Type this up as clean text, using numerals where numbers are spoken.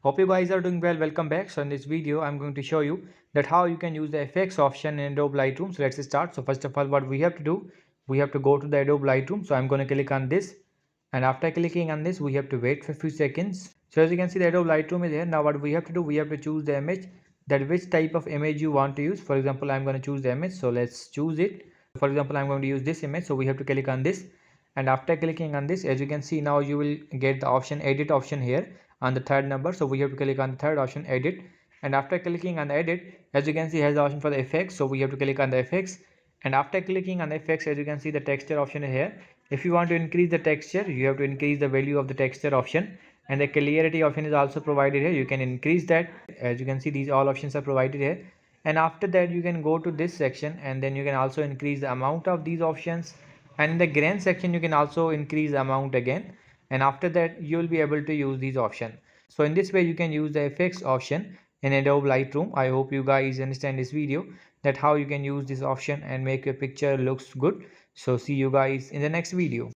Hope you guys are doing well. Welcome back. So in this video I'm going to show you that how you can use the effects option in Adobe Lightroom. So let's start. So first of all, what we have to do, we have to go to the Adobe Lightroom. So I'm going to click on this, and after clicking on this we have to wait for a few seconds. So as you can see, the Adobe Lightroom is here. Now what we have to do, we have to choose the image, that which type of image you want to use. For example, I'm going to choose the image, so let's choose it. For example, I'm going to use this image, so we have to click on this, and after clicking on this, as you can see, now you will get the option edit option here on the third number. So we have to click on the third option, edit, and after clicking on the edit, as you can see, has the option for the effects. So we have to click on the effects, and after clicking on the effects, as you can see, the texture option is here. If you want to increase the texture, you have to increase the value of the texture option, and the clarity option is also provided here. You can increase that. As you can see, these all options are provided here, and after that you can go to this section, and then you can also increase the amount of these options, and in the grain section you can also increase the amount again, and after that you will be able to use these options. So in this way you can use the effects option in Adobe Lightroom. I hope you guys understand this video, that how you can use this option and make your picture looks good. So see you guys in the next video.